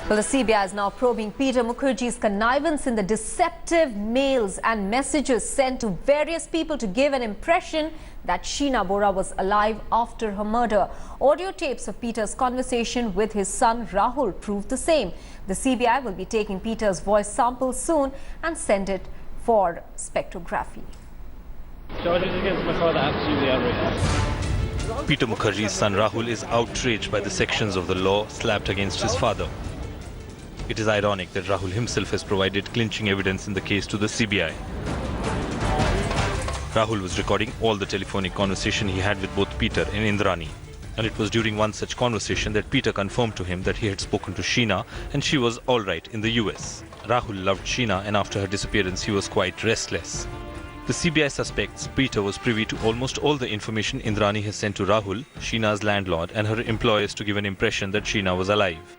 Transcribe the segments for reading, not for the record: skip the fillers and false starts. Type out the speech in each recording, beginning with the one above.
Well, the CBI is now probing Peter Mukherjee's connivance in the deceptive mails and messages sent to various people to give an impression that Sheena Bora was alive after her murder. Audio tapes of Peter's conversation with his son Rahul prove the same. The CBI will be taking Peter's voice sample soon and send it for spectrography. Charges against my father absolutely outrageous. Peter Mukherjee's son Rahul is outraged by the sections of the law slapped against his father. It is ironic that Rahul himself has provided clinching evidence in the case to the CBI. Rahul was recording all the telephonic conversation he had with both Peter and Indrani. And it was during one such conversation that Peter confirmed to him that he had spoken to Sheena and she was alright in the US. Rahul loved Sheena and after her disappearance he was quite restless. The CBI suspects Peter was privy to almost all the information Indrani has sent to Rahul, Sheena's landlord, and her employers to give an impression that Sheena was alive.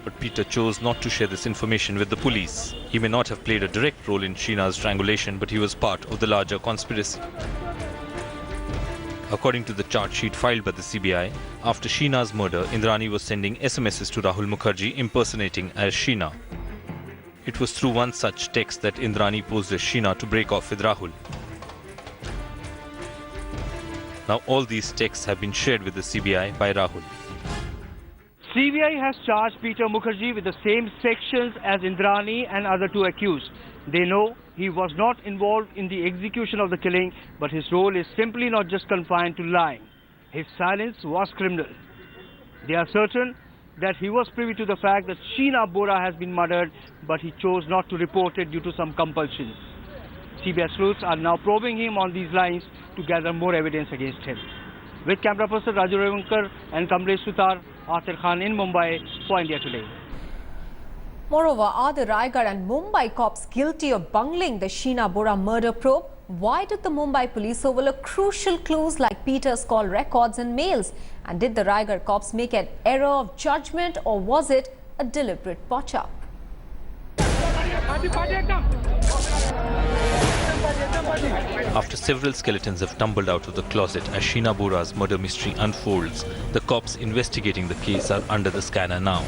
But Peter chose not to share this information with the police. He may not have played a direct role in Sheena's strangulation, but he was part of the larger conspiracy. According to the charge sheet filed by the CBI, after Sheena's murder, Indrani was sending SMSs to Rahul Mukherjee impersonating as Sheena. It was through one such text that Indrani posed as Sheena to break off with Rahul. Now all these texts have been shared with the CBI by Rahul. CBI has charged Peter Mukherjee with the same sections as Indrani and other two accused. They know he was not involved in the execution of the killing, but his role is simply not just confined to lying. His silence was criminal. They are certain that he was privy to the fact that Sheena Bora has been murdered, but he chose not to report it due to some compulsions. CBI sleuths are now probing him on these lines to gather more evidence against him. With camera person Raju Revankar and Kamlesh Sutar, Atir Khan in Mumbai for India Today. Moreover, are the Raigad and Mumbai cops guilty of bungling the Sheena Bora murder probe? Why did the Mumbai police overlook crucial clues like Peter's call records and mails? And did the Raigad cops make an error of judgment or was it a deliberate botch-up? After several skeletons have tumbled out of the closet as Sheena Bora's murder mystery unfolds, the cops investigating the case are under the scanner now.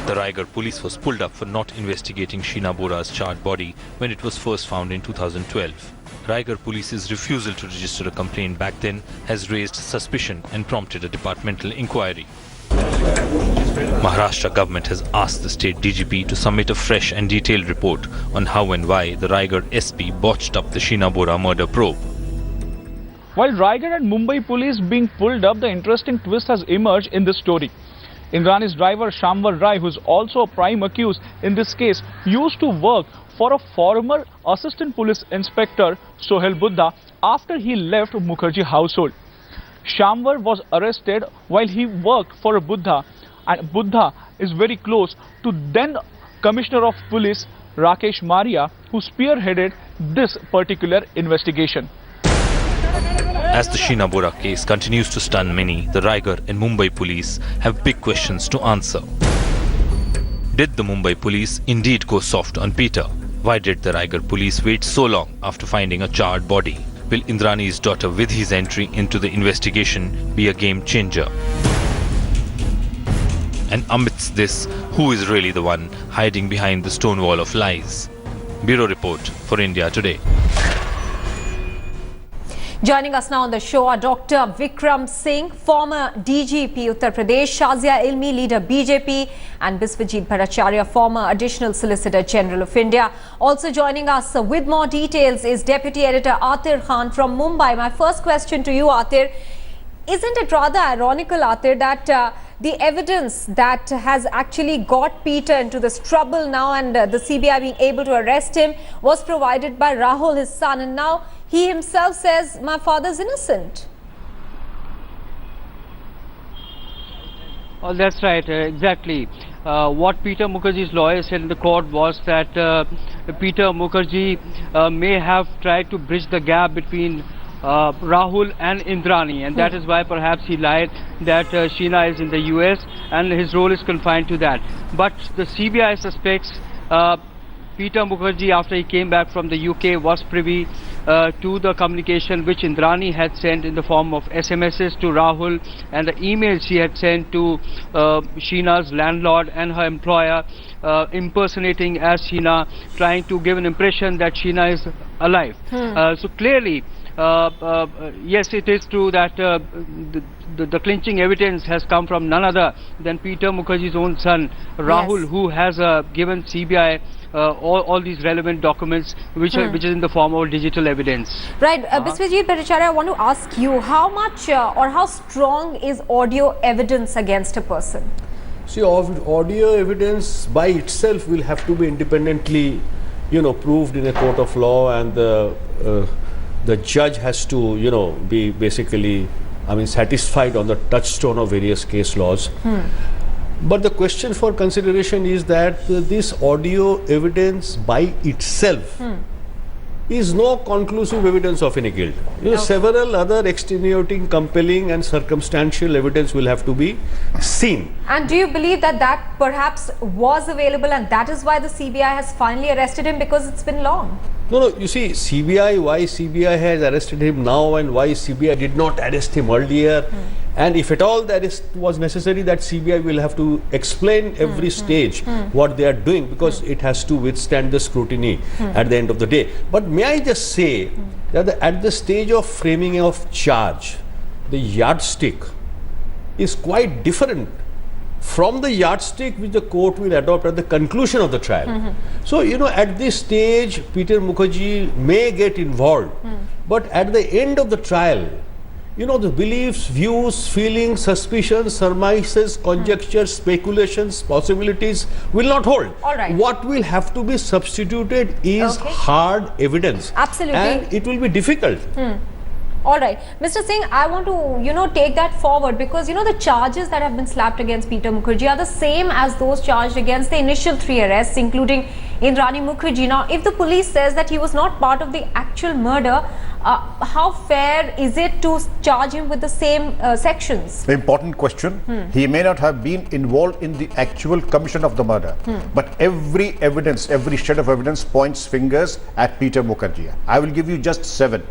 The Raigad police was pulled up for not investigating Sheena Bora's charred body when it was first found in 2012. Raigad police's refusal to register a complaint back then has raised suspicion and prompted a departmental inquiry. Maharashtra government has asked the state DGP to submit a fresh and detailed report on how and why the Raigad SP botched up the Sheena Bora murder probe. While Raigad and Mumbai police being pulled up, the interesting twist has emerged in this story. Indrani's driver Shamvar Rai, who is also a prime accused in this case, used to work for a former assistant police inspector Sohail Buddha after he left Mukherjee household. Shamvar was arrested while he worked for a Buddha, and Buddha is very close to then Commissioner of Police Rakesh Maria, who spearheaded this particular investigation. As the Sheena Bora case continues to stun many, the Raigad and Mumbai police have big questions to answer. Did the Mumbai police indeed go soft on Peter? Why did the Raigad police wait so long after finding a charred body? Will Indrani's daughter, with his entry into the investigation, be a game changer? And amidst this, who is really the one hiding behind the stone wall of lies? Bureau Report for India Today. Joining us now on the show are Dr. Vikram Singh, former DGP Uttar Pradesh, Shazia Ilmi, leader BJP, and Biswajit Bhattacharya, former Additional Solicitor General of India. Also joining us with more details is Deputy Editor Atir Khan from Mumbai. My first question to you, Atir, isn't it rather ironical, Atir, that the evidence that has actually got Peter into this trouble now and the CBI being able to arrest him was provided by Rahul, his son, and now he himself says, my father's innocent? Oh, that's right, exactly. What Peter Mukherjee's lawyer said in the court was that Peter Mukherjee may have tried to bridge the gap between Rahul and Indrani, and that is why perhaps he lied that Sheena is in the US and his role is confined to that. But the CBI suspects Peter Mukherjee, after he came back from the UK, was privy to the communication which Indrani had sent in the form of SMSs to Rahul and the emails she had sent to Sheena's landlord and her employer, impersonating as Sheena, trying to give an impression that Sheena is alive. So clearly, yes, it is true that the clinching evidence has come from none other than Peter Mukherjee's own son, Rahul, Yes. who has given CBI all these relevant documents, which is in the form of digital evidence. Right, Biswajit Bhattacharya, I want to ask you, how much or how strong is audio evidence against a person? See, audio evidence by itself will have to be independently, proved in a court of law, and the judge has to, be basically, satisfied on the touchstone of various case laws. But the question for consideration is that this audio evidence by itself is no conclusive evidence of any guilt. Several other extenuating, compelling and circumstantial evidence will have to be seen. And do you believe that that perhaps was available and that is why the CBI has finally arrested him, because it's been long? No, you see, why CBI has arrested him now and why CBI did not arrest him earlier. And if at all that was necessary, that CBI will have to explain every stage what they are doing, because it has to withstand the scrutiny at the end of the day. But may I just say that at the stage of framing of charge, the yardstick is quite different from the yardstick which the court will adopt at the conclusion of the trial. So, at this stage, Peter Mukherjee may get involved, but at the end of the trial, the beliefs, views, feelings, suspicions, surmises, conjectures, speculations, possibilities will not hold. All right. What will have to be substituted is hard evidence. Absolutely. And it will be difficult. All right, Mr. Singh, I want to, take that forward, because, the charges that have been slapped against Peter Mukherjee are the same as those charged against the initial 3 arrests, including Indrani Mukherjee. Now, if the police says that he was not part of the actual murder, how fair is it to charge him with the same sections? The important question. He may not have been involved in the actual commission of the murder, but every evidence, every shred of evidence points fingers at Peter Mukherjee. I will give you just 7.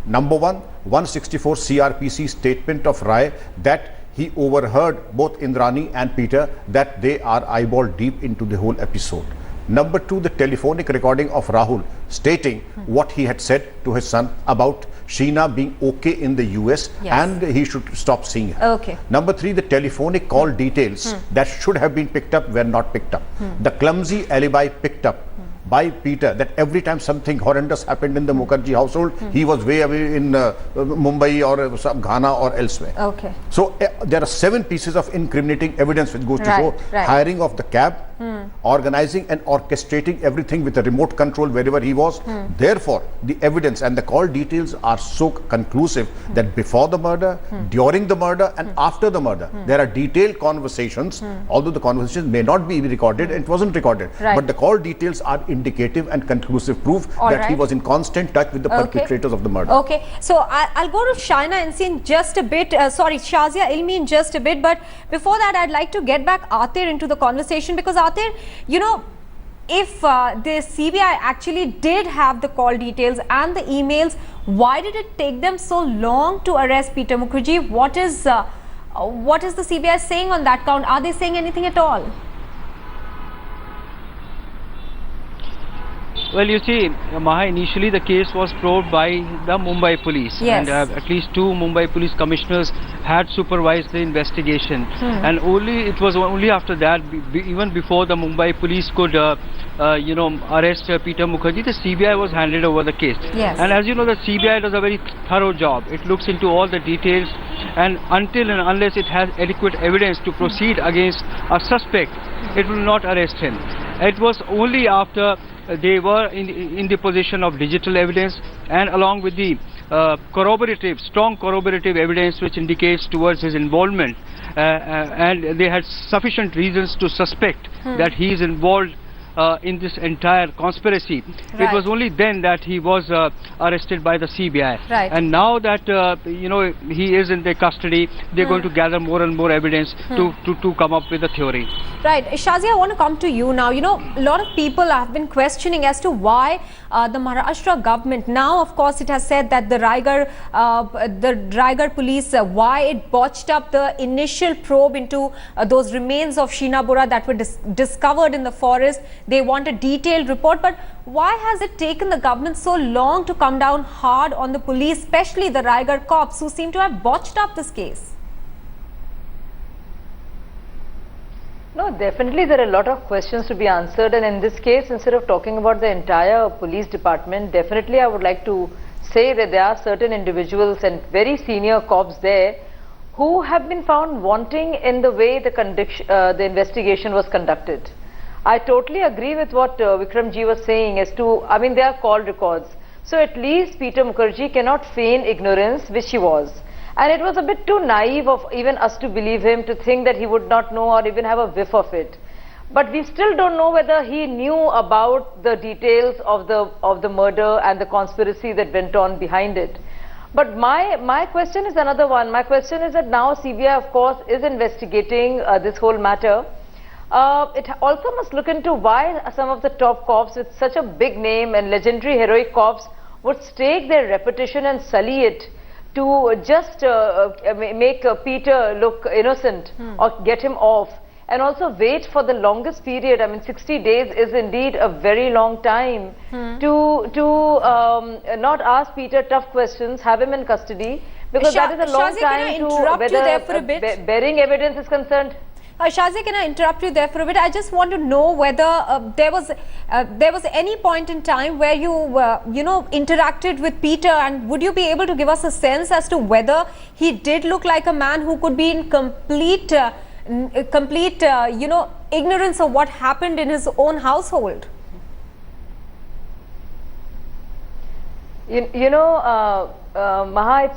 Number 1, 164 CRPC statement of Rai that he overheard both Indrani and Peter, that they are eyeball deep into the whole episode. Number 2, the telephonic recording of Rahul stating what he had said to his son about Sheena being okay in the US and he should stop seeing her. Number 3, the telephonic call details that should have been picked up were not picked up. The clumsy alibi picked up by Peter, that every time something horrendous happened in the Mukherjee household, he was way away in Mumbai or Ghana or elsewhere. So there are 7 pieces of incriminating evidence which goes to show hiring of the cab, organizing and orchestrating everything with a remote control wherever he was. Therefore, the evidence and the call details are so conclusive that before the murder, during the murder and after the murder, there are detailed conversations, although the conversations may not be recorded, it wasn't recorded, but the call details are indicative and conclusive proof that he was in constant touch with the perpetrators of the murder. So I'll go to Shaina and see in just a bit, Shazia Ilmi in just a bit, but before that I'd like to get back Atir into the conversation, because Atir, if the CBI actually did have the call details and the emails, why did it take them so long to arrest Peter Mukherjee? What is the CBI saying on that count? Are they saying anything at all? Well, you see, Maha, initially the case was probed by the Mumbai police, and at least 2 Mumbai police commissioners had supervised the investigation, and it was only after that, even before the Mumbai police could arrest Peter Mukherjee, the CBI was handed over the case. And as you know, the CBI does a very thorough job. It looks into all the details, and until and unless it has adequate evidence to proceed against a suspect, it will not arrest him. It was only after they were in the possession of digital evidence, and along with the strong corroborative evidence which indicates towards his involvement, and they had sufficient reasons to suspect that he is involved in this entire conspiracy. Right. It was only then that he was arrested by the CBI. Right. And now that he is in their custody, they're going to gather more and more evidence to come up with a theory. Right. Shazia, I want to come to you now. You know, a lot of people have been questioning as to why the Maharashtra government, now of course it has said that the Raigad police, why it botched up the initial probe into those remains of Sheena Bora that were discovered in the forest. They want a detailed report, but why has it taken the government so long to come down hard on the police, especially the Raigad cops who seem to have botched up this case? No, definitely there are a lot of questions to be answered, and in this case, instead of talking about the entire police department, definitely I would like to say that there are certain individuals and very senior cops there who have been found wanting in the way the investigation was conducted. I totally agree with what Vikramji was saying as to, I mean, there are call records. So at least Peter Mukherjee cannot feign ignorance, which he was. And it was a bit too naive of even us to believe him, to think that he would not know or even have a whiff of it. But we still don't know whether he knew about the details of the murder and the conspiracy that went on behind it. But my question is another one. My question is that now CBI, of course, is investigating this whole matter. It also must look into why some of the top cops with such a big name and legendary heroic cops would stake their reputation and sully it to just make Peter look innocent or get him off, and also wait for the longest period. I mean, 60 days is indeed a very long time to not ask Peter tough questions, have him in custody, because that is a long time to whether bearing evidence is concerned. Shazia, can I interrupt you there for a bit? I just want to know whether there was any point in time where you interacted with Peter, and would you be able to give us a sense as to whether he did look like a man who could be in complete ignorance of what happened in his own household? Maha,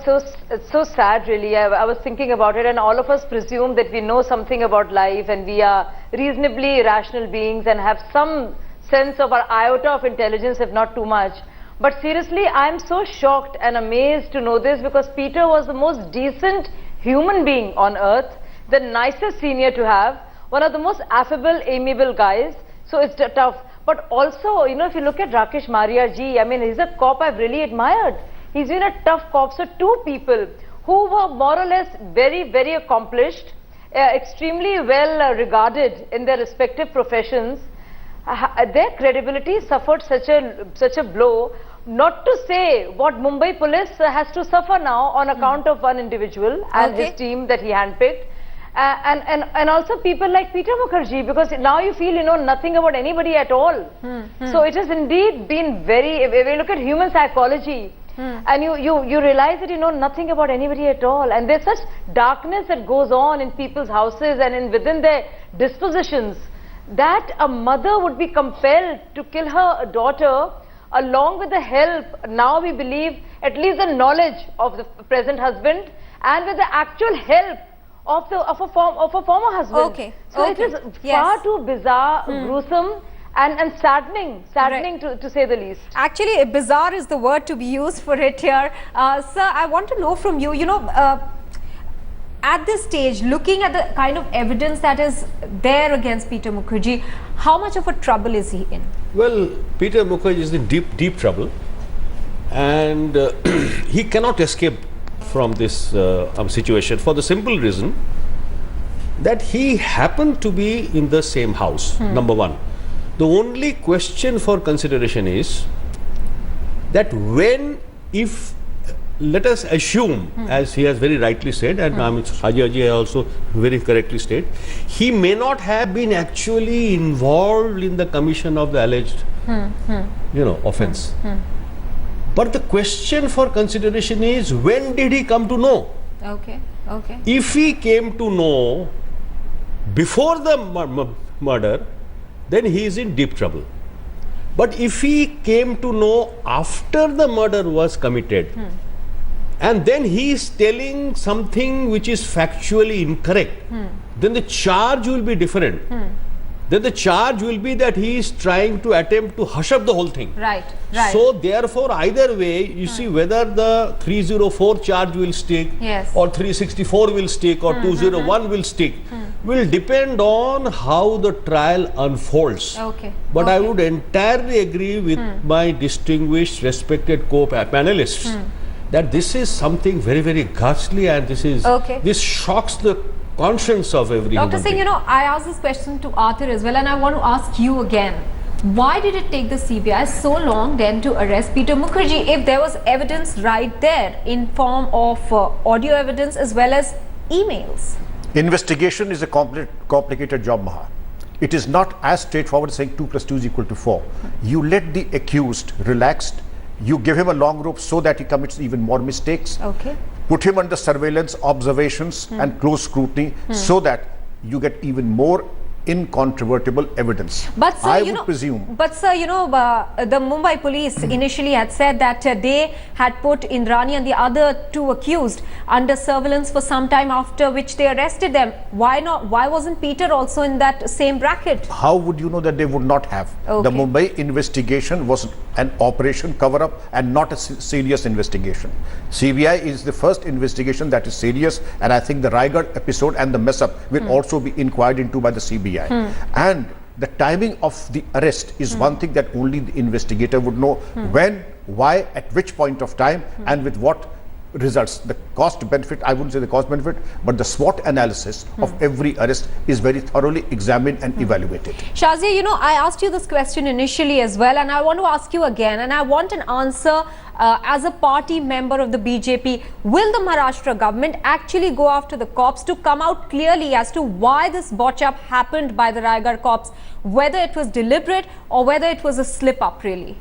it's so sad really. I was thinking about it, and all of us presume that we know something about life and we are reasonably rational beings and have some sense of our iota of intelligence, if not too much. But seriously, I'm so shocked and amazed to know this, because Peter was the most decent human being on earth, the nicest senior to have, one of the most affable, amiable guys. So it's tough. But also, if you look at Rakesh Maria ji, I mean, he's a cop I've really admired. He's been a tough cop. So two people who were more or less very, very accomplished, extremely well regarded in their respective professions, their credibility suffered such a blow. Not to say what Mumbai police has to suffer now on account of one individual and his team that he handpicked. And also people like Peter Mukherjee, because now you feel you know nothing about anybody at all. So it has indeed been very, if we look at human psychology, and you realize that you know nothing about anybody at all, and there's such darkness that goes on in people's houses and within their dispositions, that a mother would be compelled to kill her daughter along with the help, now we believe, at least the knowledge of the present husband, and with the actual help of a former husband. So it is far too bizarre, gruesome, and saddening to say the least. Actually, bizarre is the word to be used for it here. Sir, I want to know from you, at this stage, looking at the kind of evidence that is there against Peter Mukherjee, how much of a trouble is he in? Well, Peter Mukherjee is in deep trouble, and he cannot escape from this situation for the simple reason that he happened to be in the same house, number one. The only question for consideration is that if let us assume, as he has very rightly said, and Shazia also very correctly said, he may not have been actually involved in the commission of the alleged offense. But the question for consideration is, when did he come to know? If he came to know before the murder, then he is in deep trouble. But if he came to know after the murder was committed, and then he is telling something which is factually incorrect, then the charge will be different. then the charge will be that he is trying to attempt to hush up the whole thing. Right, right. So therefore, either way, you see whether the 304 charge will stick, Yes. or 364 will stick, or 201 will stick, will depend on how the trial unfolds. Okay. But I Okay. would entirely agree with my distinguished, respected co-panelists that this is something very, very ghastly, and this shocks the conscience of every Dr. human Singh, being. I asked this question to Arthur as well, and I want to ask you again. Why did it take the CBI so long then to arrest Peter Mukherjee if there was evidence right there in form of audio evidence as well as emails? Investigation is a complicated job, Maha. It is not as straightforward as saying 2 plus 2 is equal to 4. You let the accused relaxed, you give him a long rope so that he commits even more mistakes. Okay. Put him under surveillance, observations and close scrutiny so that you get even more incontrovertible evidence. But sir, I would presume. But sir, the Mumbai police initially had said that they had put Indrani and the other two accused under surveillance for some time, after which they arrested them. Why not? Why wasn't Peter also in that same bracket? How would you know that they would not have? Okay. The Mumbai investigation was an operation cover-up and not a serious investigation. CBI is the first investigation that is serious, and I think the Raigad episode and the mess-up will also be inquired into by the CBI. And the timing of the arrest is one thing that only the investigator would know. When, why, at which point of time, and with what results. The cost benefit, I wouldn't say the cost benefit, but the SWOT analysis of every arrest is very thoroughly examined and evaluated. Shazia, I asked you this question initially as well, and I want to ask you again, and I want an answer as a party member of the BJP. Will the Maharashtra government actually go after the cops to come out clearly as to why this botch-up happened by the Raigad cops, whether it was deliberate or whether it was a slip-up really?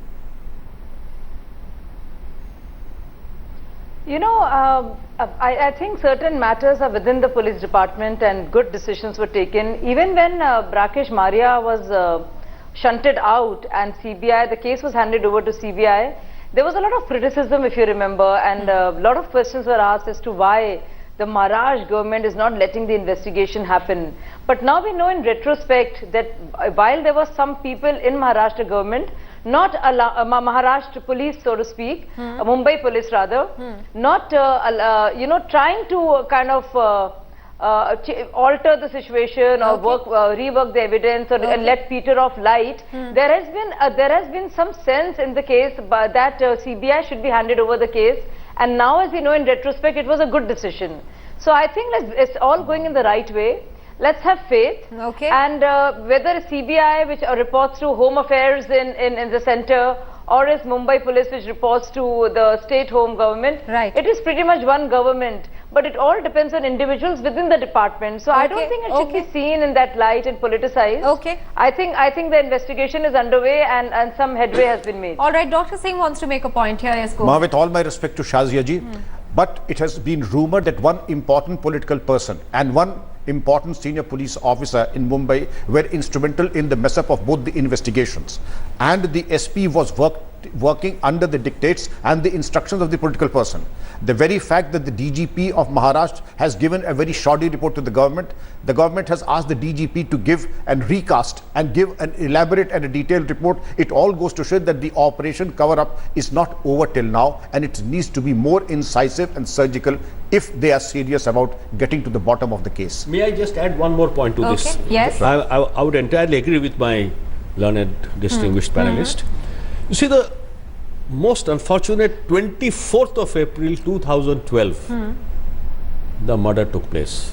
I think certain matters are within the police department and good decisions were taken. Even when Brakesh Maria was shunted out and CBI, the case was handed over to CBI, there was a lot of criticism, if you remember, and a lot of questions were asked as to why the Maharashtra government is not letting the investigation happen. But now we know in retrospect that while there were some people in Maharashtra government, not Maharashtra police, so to speak, Mumbai police rather, not trying to kind of alter the situation or rework the evidence or let Peter off light. There has been some sense in the case that CBI should be handed over the case, and now, as we know in retrospect, it was a good decision. So I think it's all going in the right way. Let's have faith. Okay. And whether CBI, which reports to Home Affairs in the center, or is Mumbai Police, which reports to the state home government, it is pretty much one government. But it all depends on individuals within the department. So I don't think it should be seen in that light and politicized. Okay. I think the investigation is underway and some headway has been made. All right, Dr. Singh wants to make a point here. Yes, go. Ma, with all my respect to Shazia ji, but it has been rumored that one important political person and one important senior police officer in Mumbai were instrumental in the mess up of both the investigations, and the SP was working under the dictates and the instructions of the political person. The very fact that the DGP of Maharashtra has given a very shoddy report to the government has asked the DGP to give and recast and give an elaborate and a detailed report. It all goes to show that the operation cover-up is not over till now, and it needs to be more incisive and surgical if they are serious about getting to the bottom of the case. May I just add one more point to this? Yes. I would entirely agree with my learned, distinguished panelist. You see, the most unfortunate 24th of April 2012, the murder took place.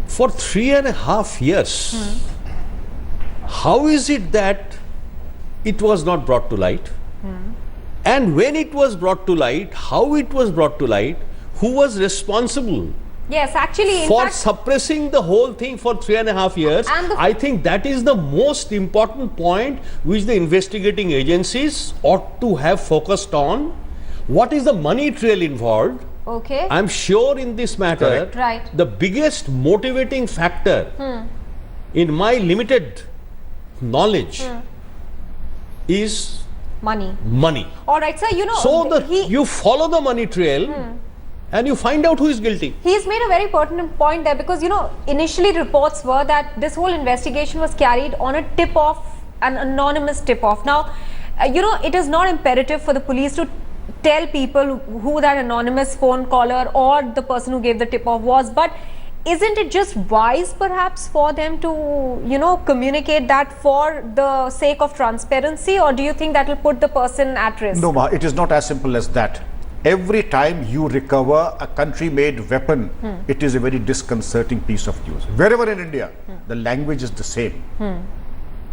For 3.5 years, how is it that it was not brought to light? And when it was brought to light, how it was brought to light, who was responsible? Yes, actually, for suppressing the whole thing for 3.5 years. I think that is the most important point which the investigating agencies ought to have focused on. What is the money trail involved? Okay. I'm sure in this matter, the biggest motivating factor in my limited knowledge is money. Money. All right, sir, So you follow the money trail, and you find out who is guilty. He's made a very pertinent point there, because, you know, initially reports were that this whole investigation was carried on a tip-off, an anonymous tip-off. Now, you know, it is not imperative for the police to tell people who that anonymous phone caller or the person who gave the tip-off was, but isn't it just wise perhaps for them to, you know, communicate that for the sake of transparency, or do you think that will put the person at risk? No, Ma, it is not as simple as that. Every time you recover a country-made weapon, it is a very disconcerting piece of news. Wherever in India, the language is the same.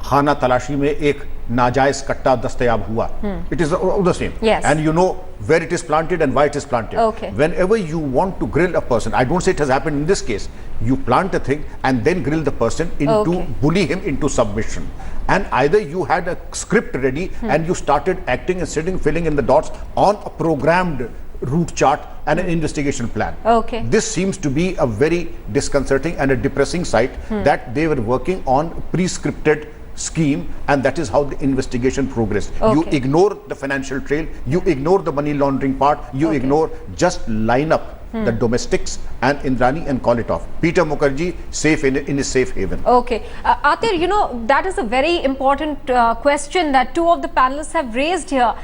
खाना तलाशी में एक नाजायज कट्टा दस्तयाब हुआ. It is all the same. Yes. And you know where it is planted and why it is planted. Okay. Whenever you want to grill a person, I don't say it has happened in this case, you plant a thing and then grill the person into, bully him into submission. And either you had a script ready and you started acting and sitting, filling in the dots on a programmed route chart and an investigation plan. Okay. This seems to be a very disconcerting and a depressing sight that they were working on pre-scripted scheme, and that is how the investigation progressed. You ignore the financial trail, you ignore the money laundering part, you ignore, just line up the domestics and Indrani and call it off. Peter Mukherjee safe in his safe haven. Okay. Atir, you know, that is a very important question that two of the panelists have raised here.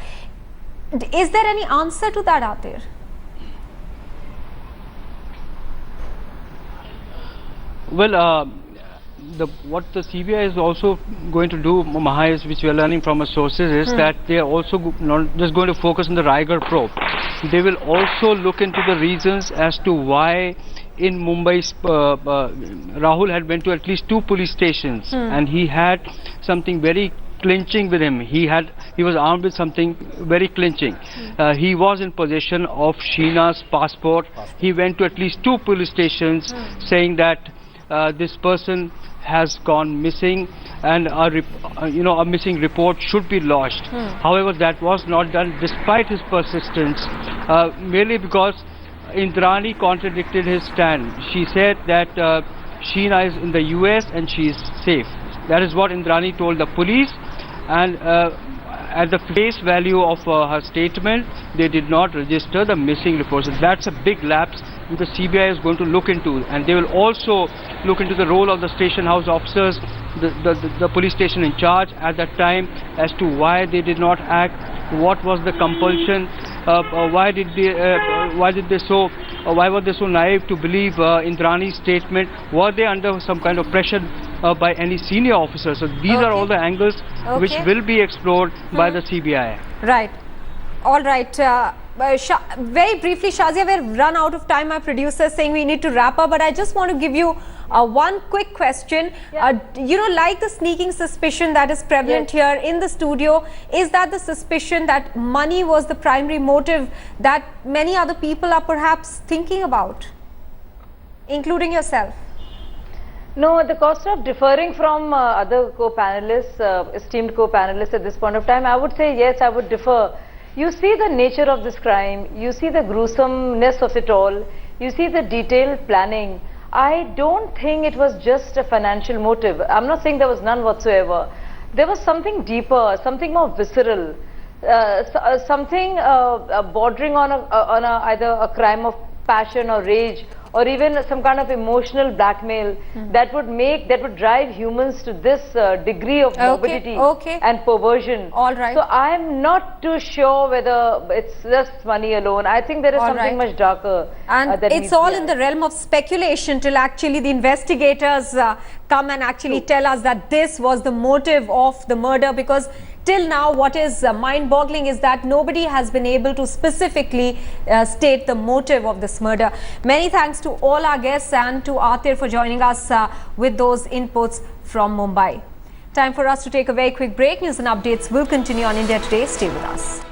Is there any answer to that, Atir? Well, what the CBI is also going to do, Maha, is, which we are learning from our sources, is that they are also not just going to focus on the Raigad probe. They will also look into the reasons as to why in Mumbai Rahul had went to at least 2 police stations and he had something very clinching with him. He was armed with something very clinching. He was in possession of Sheena's passport. He went to at least 2 police stations saying that this person has gone missing and a missing report should be lodged. However, that was not done despite his persistence, merely because Indrani contradicted his stand. She said that Sheena is in the US and she is safe. That is what Indrani told the police, and at the face value of her statement, they did not register the missing reports. That's a big lapse the CBI is going to look into, and they will also look into the role of the station house officers, the police station in charge at that time, as to why they did not act, what was the compulsion, why were they so naive to believe Indrani's statement? Were they under some kind of pressure by any senior officer? So these are all the angles which will be explored by the CBI. Right. All right. Very briefly, Shazia, we've run out of time. My producer is saying we need to wrap up, but I just want to give you one quick question. You know, like the sneaking suspicion that is prevalent here in the studio, is that the suspicion that money was the primary motive that many other people are perhaps thinking about, including yourself? No, at the cost of differing from other co-panelists, esteemed co-panelists at this point of time, I would say yes, I would differ. You see the nature of this crime, you see the gruesomeness of it all, you see the detailed planning. I don't think it was just a financial motive. I'm not saying there was none whatsoever. There was something deeper, something more visceral, something bordering on either a crime of passion or rage, or even some kind of emotional blackmail that would drive humans to this degree of morbidity and perversion. All right. So I'm not too sure whether it's just money alone. I think there is something much darker. And it's all in the realm of speculation till actually the investigators come and actually tell us that this was the motive of the murder, because till now what is mind-boggling is that nobody has been able to specifically state the motive of this murder. Many thanks to all our guests and to Atir for joining us with those inputs from Mumbai. Time for us to take a very quick break. News and updates will continue on India Today. Stay with us.